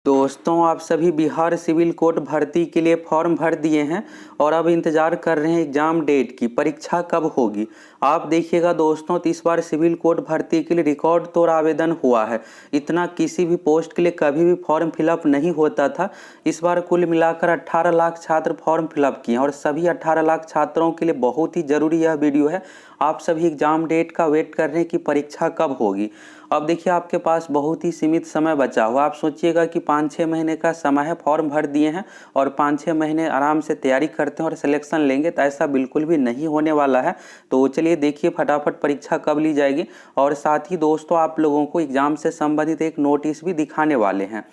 दोस्तों आप सभी बिहार सिविल कोर्ट भर्ती के लिए फॉर्म भर दिए हैं और अब इंतज़ार कर रहे हैं एग्ज़ाम डेट की। परीक्षा कब होगी आप देखिएगा दोस्तों। तो इस बार सिविल कोर्ट भर्ती के लिए रिकॉर्ड तोड़ आवेदन हुआ है। इतना किसी भी पोस्ट के लिए कभी भी फॉर्म फिलअप नहीं होता था। इस बार कुल मिलाकर 18 लाख छात्र फॉर्म फिलअप किए और सभी 18 लाख छात्रों के लिए बहुत ही ज़रूरी यह वीडियो है। आप सभी एग्ज़ाम डेट का वेट कर रहे हैं कि परीक्षा कब होगी। अब देखिए आपके पास बहुत ही सीमित समय बचा हुआ। आप सोचिएगा कि 5-6 महीने का समय है, फॉर्म भर दिए हैं और 5-6 महीने आराम से तैयारी करते हैं और सिलेक्शन लेंगे, तो ऐसा बिल्कुल भी नहीं होने वाला है। तो चलिए देखिए फटाफट परीक्षा कब ली जाएगी और साथ ही दोस्तों आप लोगों को एग्ज़ाम से संबंधित एक नोटिस भी दिखाने वाले हैं।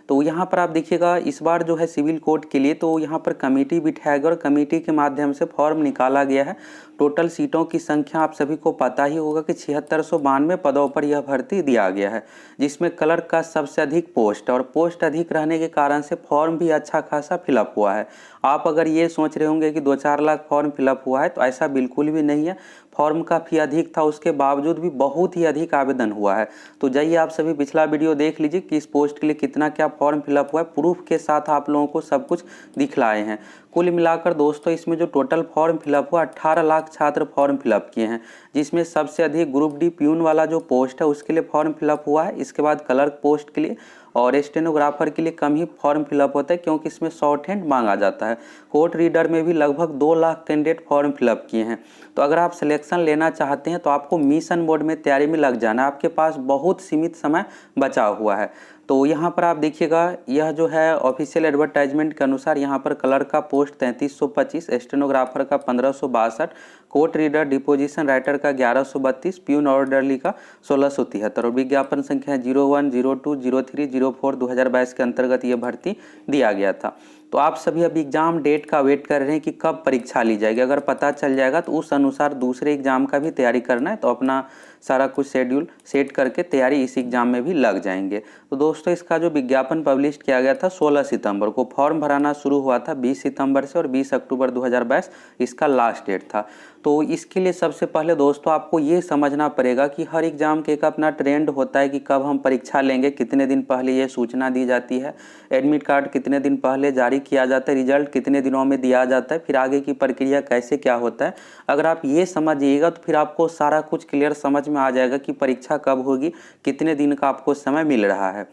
तो यहाँ पर आप देखिएगा इस बार जो है सिविल कोर्ट के लिए तो यहाँ पर कमेटी बिठाया गया और कमेटी के माध्यम से फॉर्म निकाला गया है। टोटल सीटों की संख्या आप सभी को पता ही होगा कि 7692 पदों पर यह भर्ती दिया गया है, जिसमें क्लर्क का सबसे अधिक पोस्ट और पोस्ट अधिक रहने के कारण से फॉर्म भी अच्छा खासा फिलअप हुआ है। आप अगर ये सोच रहे होंगे कि 2-4 लाख फॉर्म फिलअप हुआ है, तो ऐसा बिल्कुल भी नहीं है। फॉर्म काफ़ी अधिक था, उसके बावजूद भी बहुत ही अधिक आवेदन हुआ है। तो जाइए आप सभी पिछला वीडियो देख लीजिए कि इस पोस्ट के लिए कितना क्या फॉर्म फिलअप हुआ है। प्रूफ के साथ आप लोगों को सब कुछ दिखलाए हैं। कुल मिलाकर दोस्तों इसमें जो टोटल फॉर्म फिलअप हुआ 18 लाख छात्र फॉर्म फिलअप किए हैं, जिसमें सबसे अधिक ग्रुप डी प्यून वाला जो पोस्ट है उसके लिए फॉर्म फिलअप हुआ है। इसके बाद क्लर्क पोस्ट के लिए और स्टेनोग्राफर के लिए कम ही फॉर्म फिलअप होता है, क्योंकि इसमें शॉर्ट हैंड मांगा जाता है। कोर्ट रीडर में भी लगभग 2 लाख कैंडिडेट फॉर्म फिलअप किए हैं। तो अगर आप सिलेक्शन लेना चाहते हैं तो आपको मिशन मोड में तैयारी में लग जाना। आपके पास बहुत सीमित समय बचा हुआ है। तो यहाँ पर आप देखिएगा यह जो है ऑफिशियल एडवर्टाइजमेंट के अनुसार यहाँ पर क्लर्क का पोस्ट 3325, स्टेनोग्राफर का 1562, कोर्ट रीडर डिपोजिशन राइटर का 1132, प्यून ऑर्डरली का 1673 और विज्ञापन संख्या 01, 02, 03, 04 2022 के अंतर्गत ये भर्ती दिया गया था। तो आप सभी अभी एग्ज़ाम डेट का वेट कर रहे हैं कि कब परीक्षा ली जाएगी। अगर पता चल जाएगा तो उस अनुसार दूसरे एग्ज़ाम का भी तैयारी करना है, तो अपना सारा कुछ शेड्यूल सेट करके तैयारी इस एग्ज़ाम में भी लग जाएंगे। तो दोस्तों इसका जो विज्ञापन पब्लिश किया गया था 16 सितंबर को, फॉर्म भराना शुरू हुआ था 20 सितंबर से और 20 अक्टूबर 2022 इसका लास्ट डेट था। तो इसके लिए सबसे पहले दोस्तों आपको ये समझना पड़ेगा कि हर एग्ज़ाम के एक अपना ट्रेंड होता है कि कब हम परीक्षा लेंगे, कितने दिन पहले ये सूचना दी जाती है, एडमिट कार्ड कितने दिन पहले जारी किया जाता है, रिजल्ट कितने दिनों में दिया जाता है, फिर आगे की प्रक्रिया कैसे क्या होता है। अगर आप ये समझिएगा तो फिर आपको सारा कुछ क्लियर समझ में आ जाएगा कि परीक्षा कब होगी, कितने दिन का आपको समय मिल रहा है।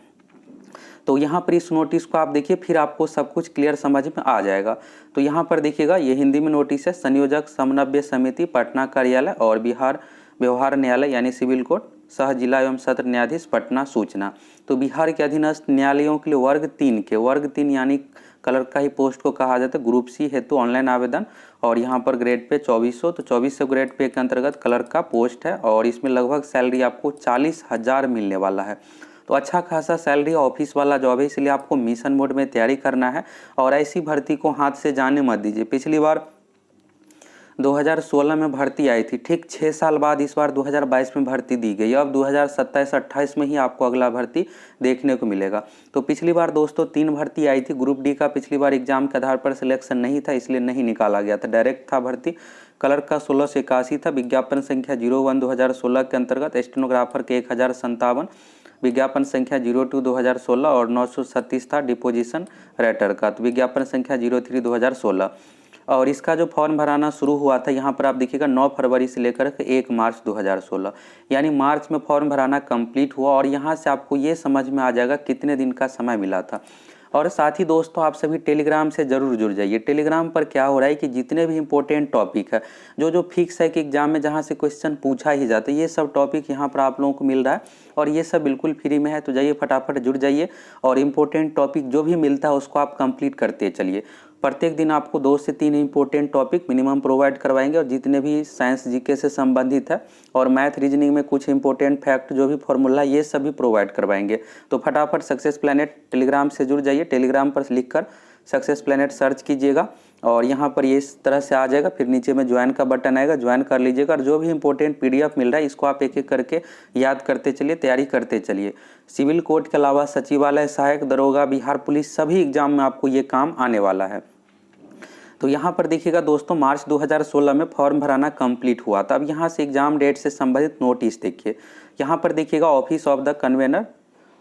तो यहाँ पर इस नोटिस को आप देखिए, फिर आपको सब कुछ क्लियर समझ में आ जाएगा। तो यहाँ पर देखिएगा ये हिंदी में नोटिस है। संयोजक समन्वय समिति पटना कार्यालय और बिहार व्यवहार न्यायालय यानी सिविल कोर्ट सह जिला एवं सत्र न्यायाधीश पटना सूचना। तो बिहार के अधीनस्थ न्यायालयों के लिए वर्ग 3 यानी क्लर्क का ही पोस्ट को कहा जाता है। ग्रुप सी हेतु ऑनलाइन आवेदन और यहाँ पर ग्रेड पे 2400, तो 2400 ग्रेड पे के अंतर्गत क्लर्क का पोस्ट है और इसमें लगभग सैलरी आपको 40,000 मिलने वाला है। तो अच्छा खासा सैलरी ऑफिस वाला जॉब है, इसलिए आपको मिशन मोड में तैयारी करना है और ऐसी भर्ती को हाथ से जाने मत दीजिए। पिछली बार 2016 में भर्ती आई थी, ठीक 6 साल बाद इस बार 2022 में भर्ती दी गई। अब 2027-28 में ही आपको अगला भर्ती देखने को मिलेगा। तो पिछली बार दोस्तों 3 भर्ती आई थी। ग्रुप डी का पिछली बार एग्जाम के आधार पर सिलेक्शन नहीं था, इसलिए नहीं निकाला गया था, डायरेक्ट था भर्ती। क्लर्क का 1681 था, विज्ञापन संख्या 01 2016 के अंतर्गत, स्टेनोग्राफर के 1057, विज्ञापन संख्या 02 2016 और 937 था डिपोजिशन राइटर का, तो विज्ञापन संख्या 03 2016। और इसका जो फॉर्म भराना शुरू हुआ था यहाँ पर आप देखिएगा 9 फरवरी से लेकर 1 मार्च 2016, यानी मार्च में फॉर्म भराना कंप्लीट हुआ और यहाँ से आपको ये समझ में आ जाएगा कितने दिन का समय मिला था। और साथ ही दोस्तों आप सभी टेलीग्राम से ज़रूर जुड़ जाइए। टेलीग्राम पर क्या हो रहा है कि जितने भी इंपॉर्टेंट टॉपिक है जो फिक्स है कि एग्जाम में जहाँ से क्वेश्चन पूछा ही जाता है, ये सब टॉपिक यहाँ पर आप लोगों को मिल रहा है और ये सब बिल्कुल फ्री में है। तो जाइए फटाफट जुड़ जाइए और इम्पोर्टेंट टॉपिक जो भी मिलता है उसको आप कंप्लीट करते चलिए। प्रत्येक दिन आपको 2 से 3 इंपॉर्टेंट टॉपिक मिनिमम प्रोवाइड करवाएंगे और जितने भी साइंस जीके से संबंधित है और मैथ रीजनिंग में कुछ इंपॉर्टेंट फैक्ट जो भी फॉर्मूला ये सभी प्रोवाइड करवाएंगे। तो फटाफट सक्सेस प्लैनेट टेलीग्राम से जुड़ जाइए। टेलीग्राम पर लिखकर सक्सेस प्लैनेट सर्च कीजिएगा और यहाँ पर ये इस तरह से आ जाएगा। फिर नीचे में ज्वाइन का बटन आएगा, ज्वाइन कर लीजिएगा और जो भी इंपॉर्टेंट PDF मिल रहा है इसको आप एक एक करके याद करते चलिए, तैयारी करते चलिए। सिविल कोर्ट के अलावा सचिवालय, सहायक दरोगा, बिहार पुलिस सभी एग्जाम में आपको ये काम आने वाला है। तो यहाँ पर देखिएगा दोस्तों मार्च 2016 में फॉर्म भराना कंप्लीट हुआ था। अब यहाँ से एग्जाम डेट से संबंधित नोटिस देखिए। यहाँ पर देखिएगा office of the convener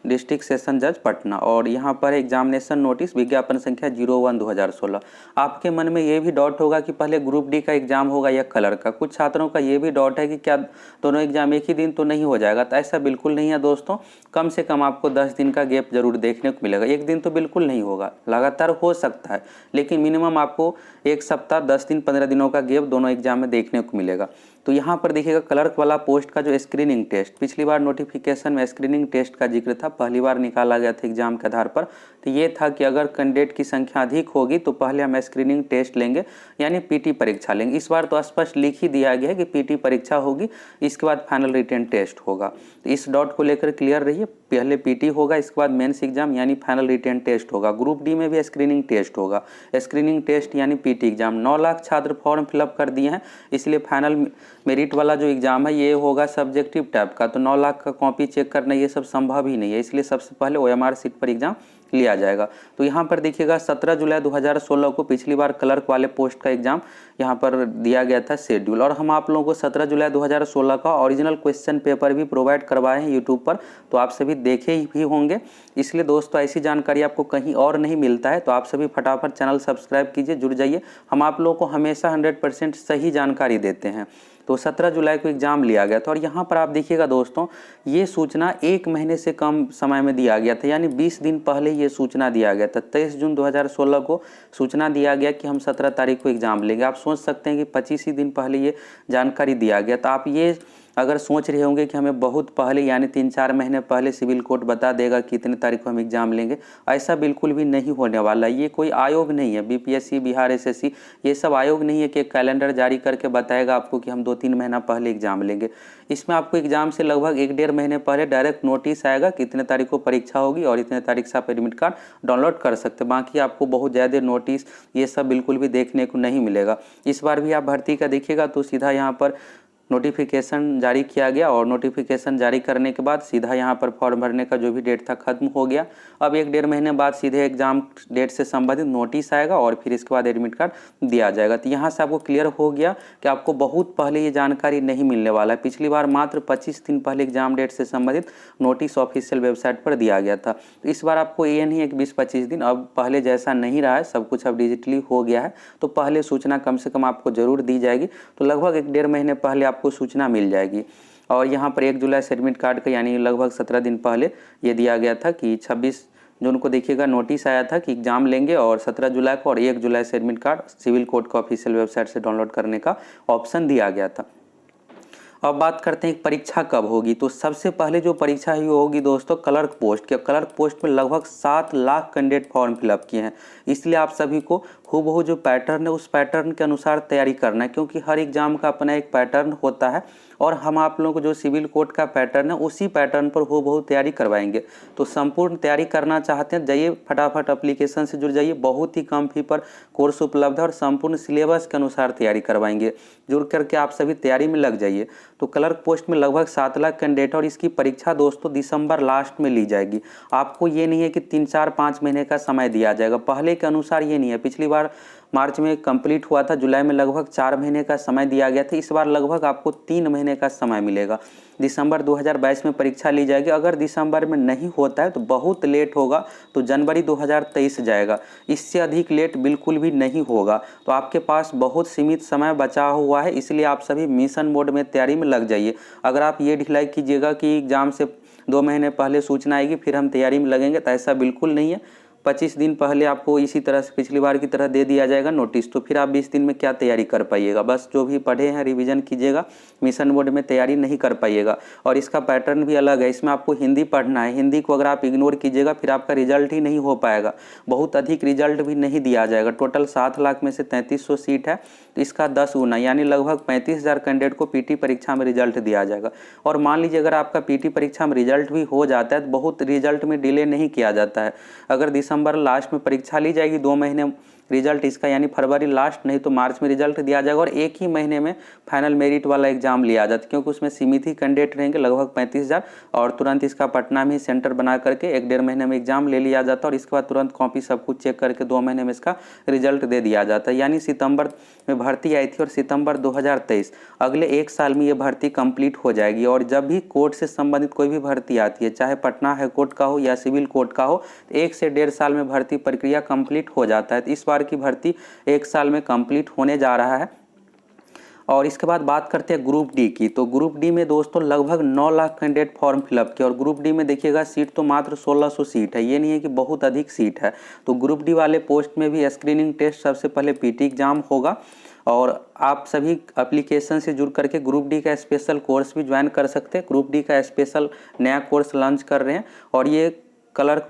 district session जज पटना। और यहाँ पर एग्जामिनेशन नोटिस विज्ञापन संख्या 01/2016। आपके मन में ये भी डाउट होगा कि पहले ग्रुप डी का एग्जाम होगा या कलर का। कुछ छात्रों का ये भी डाउट है कि क्या दोनों एग्जाम एक ही दिन तो नहीं हो जाएगा। तो ऐसा बिल्कुल नहीं है दोस्तों, कम से कम आपको 10 दिन का गैप जरूर देखने को मिलेगा। एक दिन तो बिल्कुल नहीं होगा, लगातार हो सकता है, लेकिन मिनिमम आपको एक सप्ताह 10 दिन 15 दिनों का गैप दोनों एग्जाम में देखने को मिलेगा। तो यहाँ पर देखिएगा क्लर्क वाला पोस्ट का जो स्क्रीनिंग टेस्ट, पिछली बार नोटिफिकेशन में स्क्रीनिंग टेस्ट का जिक्र था, पहली बार निकाला गया था एग्जाम के आधार पर। तो ये था कि अगर कैंडिडेट की संख्या अधिक होगी तो पहले हम स्क्रीनिंग टेस्ट लेंगे, यानी पीटी परीक्षा लेंगे। इस बार तो स्पष्ट लिख ही दिया गया है कि पीटी परीक्षा होगी, इसके बाद फाइनल रिटन टेस्ट होगा। तो इस डॉट को लेकर क्लियर रहिए, पहले पीटी होगा, इसके बाद मेंस एग्जाम यानी फाइनल रिटन टेस्ट होगा। ग्रुप डी में भी स्क्रीनिंग टेस्ट होगा, स्क्रीनिंग टेस्ट यानी पीटी एग्जाम। 9 लाख छात्र फॉर्म फिलअप कर दिए हैं, इसलिए फाइनल मेरिट वाला जो एग्जाम है ये होगा सब्जेक्टिव टाइप का। तो 9 लाख का कॉपी चेक करना ये सब संभव ही नहीं है, इसलिए सबसे पहले OMR सीट पर एग्जाम लिया जाएगा। तो यहाँ पर देखिएगा 17 जुलाई 2016 को पिछली बार क्लर्क वाले पोस्ट का एग्जाम यहाँ पर दिया गया था शेड्यूल। और हम आप लोगों को 17 जुलाई 2016 का ओरिजिनल क्वेश्चन पेपर भी प्रोवाइड करवाए हैं यूट्यूब पर, तो आप सभी देखे ही होंगे। इसलिए दोस्तों ऐसी जानकारी आपको कहीं और नहीं मिलता है, तो आप सभी फटाफट चैनल सब्सक्राइब कीजिए, जुड़ जाइए। हम आप लोगों को हमेशा 100% सही जानकारी देते हैं। तो 17 जुलाई को एग्जाम लिया गया था। और यहाँ पर आप देखिएगा दोस्तों, ये सूचना 1 महीने से कम समय में दिया गया था, यानी 20 दिन पहले ये सूचना दिया गया था। 23 जून 2016 को सूचना दिया गया कि हम 17 तारीख को एग्जाम लेंगे। आप सोच सकते हैं कि 25 ही दिन पहले ये जानकारी दिया गया। तो आप ये अगर सोच रहे होंगे कि हमें बहुत पहले यानी 3-4 महीने पहले सिविल कोर्ट बता देगा कि इतने तारीख को हम एग्जाम लेंगे, ऐसा बिल्कुल भी नहीं होने वाला। ये कोई आयोग नहीं है, BPSC, बिहार SSC, ये सब आयोग नहीं है कि एक कैलेंडर जारी करके बताएगा आपको कि हम 2-3 महीना पहले एग्जाम लेंगे। इसमें आपको एग्जाम से लगभग 1-1.5 महीने पहले डायरेक्ट नोटिस आएगा कि इतने तारीख को परीक्षा होगी और इतने तारीख से आप एडमिट कार्ड डाउनलोड कर सकते हैं। बाकी आपको बहुत ज़्यादा नोटिस ये सब बिल्कुल भी देखने को नहीं मिलेगा। इस बार भी आप भर्ती का देखिएगा तो सीधा यहाँ पर नोटिफिकेशन जारी किया गया, और नोटिफिकेशन जारी करने के बाद सीधा यहाँ पर फॉर्म भरने का जो भी डेट था खत्म हो गया। अब 1-1.5 महीने बाद सीधे एग्जाम डेट से संबंधित नोटिस आएगा और फिर इसके बाद एडमिट कार्ड दिया जाएगा। तो यहाँ से आपको क्लियर हो गया कि आपको बहुत पहले ये जानकारी नहीं मिलने वाला है। पिछली बार मात्र 25 दिन पहले एग्जाम डेट से संबंधित नोटिस ऑफिशियल वेबसाइट पर दिया गया था। तो इस बार आपको ये नहीं है कि 20-25 दिन, अब पहले जैसा नहीं रहा है, सब कुछ अब डिजिटली हो गया है। तो पहले सूचना कम से कम आपको जरूर दी जाएगी। तो लगभग 1-1.5 महीने पहले आपको सूचना मिल जाएगी। और यहाँ पर 1 जुलाई से एडमिट कार्ड का यानी लगभग 17 दिन पहले ये दिया गया था कि 26 जून को देखिएगा नोटिस आया था कि एग्जाम लेंगे, और 17 जुलाई को और 1 जुलाई से एडमिट कार्ड सिविल कोर्ट का ऑफिशियल वेबसाइट से डाउनलोड करने का ऑप्शन दिया गया था। अब बात करते हैं परीक्षा कब होगी। तो सबसे पहले जो परीक्षा ही होगी दोस्तों क्लर्क पोस्ट के। क्लर्क पोस्ट में लगभग 7 लाख कैंडिडेट फॉर्म फिलअप किए हैं, इसलिए आप सभी को हूबहू जो पैटर्न है उस पैटर्न के अनुसार तैयारी करना है, क्योंकि हर एग्जाम का अपना एक पैटर्न होता है। और हम आप लोगों को जो सिविल कोर्ट का पैटर्न है उसी पैटर्न पर हूबहू तैयारी करवाएंगे। तो संपूर्ण तैयारी करना चाहते हैं, जाइए फटाफट एप्लीकेशन से जुड़ जाइए। बहुत ही कम फी पर कोर्स उपलब्ध है और संपूर्ण सिलेबस के अनुसार तैयारी करवाएंगे। जुड़ करके आप सभी तैयारी में लग जाइए। तो क्लर्क पोस्ट में लगभग 7 लाख कैंडिडेट, और इसकी परीक्षा दोस्तों दिसंबर लास्ट में ली जाएगी। आपको ये नहीं है कि 3-4-5 महीने का समय दिया जाएगा, पहले के अनुसार ये नहीं है। पिछली बार मार्च में कंप्लीट हुआ था, जुलाई में लगभग 4 महीने का समय दिया गया था। इस बार लगभग आपको 3 महीने का समय मिलेगा। दिसंबर 2022 में परीक्षा ली जाएगी। अगर दिसंबर में नहीं होता है तो बहुत लेट होगा, तो जनवरी 2023 जाएगा। इससे अधिक लेट बिल्कुल भी नहीं होगा। तो आपके पास बहुत सीमित समय बचा हुआ है, इसलिए आप सभी मिशन मोड में तैयारी में लग जाइए। अगर आप ये ढिलाई कीजिएगा कि एग्जाम से 2 महीने पहले सूचना आएगी फिर हम तैयारी में लगेंगे, तो ऐसा बिल्कुल नहीं है। 25 दिन पहले आपको इसी तरह से पिछली बार की तरह दे दिया जाएगा नोटिस, तो फिर आप 20 दिन में क्या तैयारी कर पाइएगा। बस जो भी पढ़े हैं रिवीजन कीजिएगा, मिशन मोड में तैयारी नहीं कर पाइएगा। और इसका पैटर्न भी अलग है, इसमें आपको हिंदी पढ़ना है। हिंदी को अगर आप इग्नोर कीजिएगा फिर आपका रिजल्ट ही नहीं हो पाएगा, बहुत अधिक रिजल्ट भी नहीं दिया जाएगा। टोटल 7 लाख में से 3300 सीट है, तो इसका 10 गुना यानी लगभग 35,000 कैंडिडेट को पीटी परीक्षा में रिजल्ट दिया जाएगा। और मान लीजिए अगर आपका पीटी परीक्षा में रिजल्ट भी हो जाता है तो बहुत रिजल्ट में डिले नहीं किया जाता है। अगर दिसंबर लास्ट में परीक्षा ली जाएगी, 2 महीने रिजल्ट इसका यानी फरवरी लास्ट नहीं तो मार्च में रिजल्ट दिया जाएगा और एक ही महीने में फाइनल मेरिट वाला एग्जाम लिया जाता है, क्योंकि उसमें सीमित ही कैंडिडेट रहेंगे लगभग 35,000 और तुरंत इसका पटना में ही सेंटर बना करके 1-1.5 महीने में एग्जाम ले लिया जाता है और इसके बाद तुरंत कॉपी सब कुछ चेक करके 2 महीने में इसका रिजल्ट दे दिया जाता है। यानी सितंबर में भर्ती आई थी और सितंबर 2023 अगले 1 साल में ये भर्ती कंप्लीट हो जाएगी। और जब भी कोर्ट से संबंधित कोई भी भर्ती आती है, चाहे पटना हाई कोर्ट का हो या सिविल कोर्ट का हो, 1 से 1.5 साल में भर्ती प्रक्रिया कंप्लीट हो जाता है। तो इस बार की भर्ती 1 साल में कंप्लीट होने जा रहा है। और इसके बाद बात करते हैं ग्रुप डी की। तो ग्रुप डी में दोस्तों लगभग 9 लाख कैंडिडेट फॉर्म फिलअप किया और ग्रुप डी में देखिएगा सीट तो मात्र 1600 सीट है, ये नहीं है कि बहुत अधिक सीट है। तो ग्रुप डी वाले पोस्ट में भी स्क्रीनिंग टेस्ट सबसे पहले पीटी एग्जाम होगा और आप सभी एप्लीकेशन से जुड़ करके ग्रुप डी का स्पेशल कोर्स भी ज्वाइन कर सकते हैं। ग्रुप डी का स्पेशल नया कोर्स लॉन्च कर रहे हैं और ये क्लर्क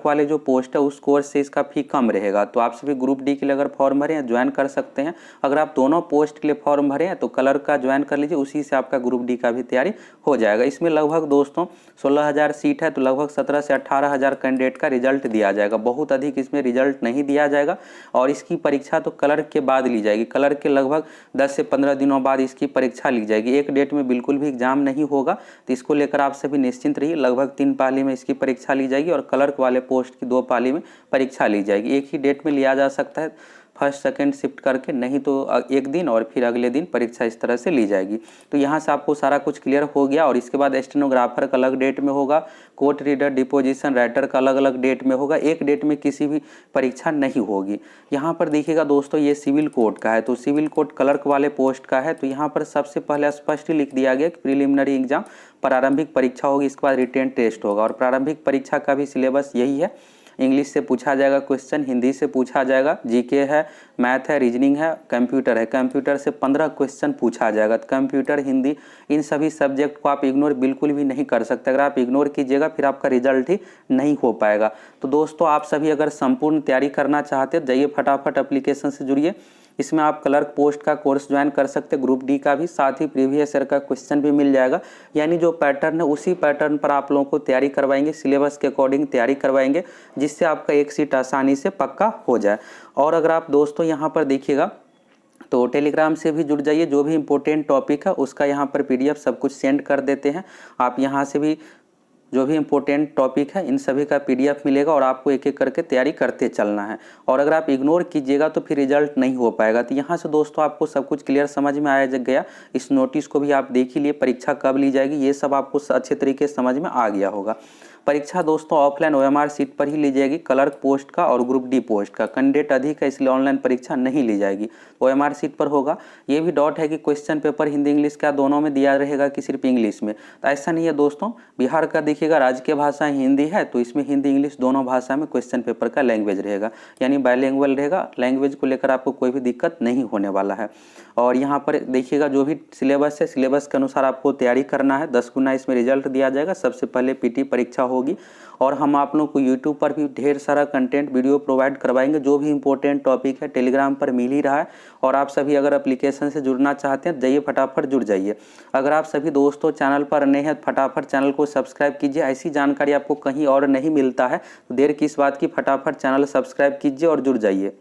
वाले जो पोस्ट है उस कोर्स से इसका फी कम रहेगा। तो आप सभी ग्रुप डी के लिए अगर फॉर्म भरे हैं ज्वाइन कर सकते हैं। अगर आप दोनों पोस्ट के लिए फॉर्म भरे हैं तो क्लर्क का ज्वाइन कर लीजिए, उसी से आपका ग्रुप डी का भी तैयारी हो जाएगा। इसमें लगभग दोस्तों 16,000 सीट है तो लगभग 17 से 18,000 कैंडिडेट का रिजल्ट दिया जाएगा। बहुत अधिक इसमें रिजल्ट नहीं दिया जाएगा और इसकी परीक्षा तो क्लर्क के बाद ली जाएगी। क्लर्क के लगभग 10 से 15 दिनों बाद इसकी परीक्षा ली जाएगी। एक डेट में बिल्कुल भी एग्जाम नहीं होगा, तो इसको लेकर आप सभी निश्चिंत रहिए। लगभग 3 पाली में इसकी परीक्षा ली जाएगी और क्लर्क वाले पोस्ट की 2 पाली में परीक्षा ली जाएगी। एक ही डेट में लिया जा सकता है, फर्स्ट सेकंड शिफ्ट करके, नहीं तो एक दिन और फिर अगले दिन परीक्षा इस तरह से ली जाएगी। तो यहाँ से आपको सारा कुछ क्लियर हो गया। और इसके बाद स्टेनोग्राफर का अलग डेट में होगा, कोर्ट रीडर, डिपोजिशन राइटर का अलग अलग डेट में होगा। एक डेट में किसी भी परीक्षा नहीं होगी। यहाँ पर देखिएगा दोस्तों ये सिविल कोर्ट का है, तो सिविल कोर्ट क्लर्क वाले पोस्ट का है। तो यहाँ पर सबसे पहले स्पष्ट ही लिख दिया गया कि प्रिलिमिनरी एग्जाम प्रारंभिक परीक्षा होगी, इसके बाद रिटेन टेस्ट होगा। और प्रारंभिक परीक्षा का भी सिलेबस यही है। इंग्लिश से पूछा जाएगा क्वेश्चन, हिंदी से पूछा जाएगा, जीके है, मैथ है, रीजनिंग है, कंप्यूटर है। कंप्यूटर से 15 क्वेश्चन पूछा जाएगा। तो कंप्यूटर, हिंदी, इन सभी सब्जेक्ट को आप इग्नोर बिल्कुल भी नहीं कर सकते। अगर आप इग्नोर कीजिएगा फिर आपका रिजल्ट ही नहीं हो पाएगा। तो दोस्तों आप सभी अगर संपूर्ण तैयारी करना चाहते हैं जाइए फटाफट एप्लीकेशन से जुड़िए। इसमें आप क्लर्क पोस्ट का कोर्स ज्वाइन कर सकते हैं, ग्रुप डी का भी, साथ ही प्रीवियस ईयर का क्वेश्चन भी मिल जाएगा। यानी जो पैटर्न है उसी पैटर्न पर आप लोगों को तैयारी करवाएंगे, सिलेबस के अकॉर्डिंग तैयारी करवाएंगे, जिससे आपका एक सीट आसानी से पक्का हो जाए। और अगर आप दोस्तों यहाँ पर देखिएगा तो टेलीग्राम से भी जुड़ जाइए। जो भी इंपॉर्टेंट टॉपिक है उसका यहाँ पर PDF सब कुछ सेंड कर देते हैं। आप यहाँ से भी जो भी इंपॉर्टेंट टॉपिक है इन सभी का PDF मिलेगा और आपको एक एक करके तैयारी करते चलना है। और अगर आप इग्नोर कीजिएगा तो फिर रिजल्ट नहीं हो पाएगा। तो यहाँ से दोस्तों आपको सब कुछ क्लियर समझ में आया गया। इस नोटिस को भी आप देख ही लिए, परीक्षा कब ली जाएगी ये सब आपको अच्छे तरीके से समझ में आ गया होगा। परीक्षा दोस्तों ऑफलाइन OMR सीट पर ही ली जाएगी, क्लर्क पोस्ट का और ग्रुप डी पोस्ट का। कैंडिडेट अधिक है इसलिए ऑनलाइन परीक्षा नहीं ली जाएगी, OMR सीट पर होगा। ये भी डॉट है कि क्वेश्चन पेपर हिंदी इंग्लिश का दोनों में दिया रहेगा कि सिर्फ इंग्लिश में, तो ऐसा नहीं है दोस्तों। बिहार का देखिएगा राजकीय भाषा हिंदी है, तो इसमें हिंदी इंग्लिश दोनों भाषा में क्वेश्चन पेपर का लैंग्वेज रहेगा, यानी बायलैंग्वेज रहेगा। लैंग्वेज को लेकर आपको कोई भी दिक्कत नहीं होने वाला है। और यहाँ पर देखिएगा जो भी सिलेबस है, सिलेबस के अनुसार आपको तैयारी करना है। 10 गुना इसमें रिजल्ट दिया जाएगा। सबसे पहले PT परीक्षा होगी और हम आप लोगों को YouTube पर भी ढेर सारा कंटेंट वीडियो प्रोवाइड करवाएंगे। जो भी इंपॉर्टेंट टॉपिक है टेलीग्राम पर मिल ही रहा है। और आप सभी अगर एप्लीकेशन से जुड़ना चाहते हैं जाइए फटाफट जुड़ जाइए। अगर आप सभी दोस्तों चैनल पर नए हैं फटाफट चैनल को सब्सक्राइब कीजिए। ऐसी जानकारी आपको कहीं और नहीं मिलता है, तो देर किस बात की, फटाफट चैनल सब्सक्राइब कीजिए और जुड़ जाइए।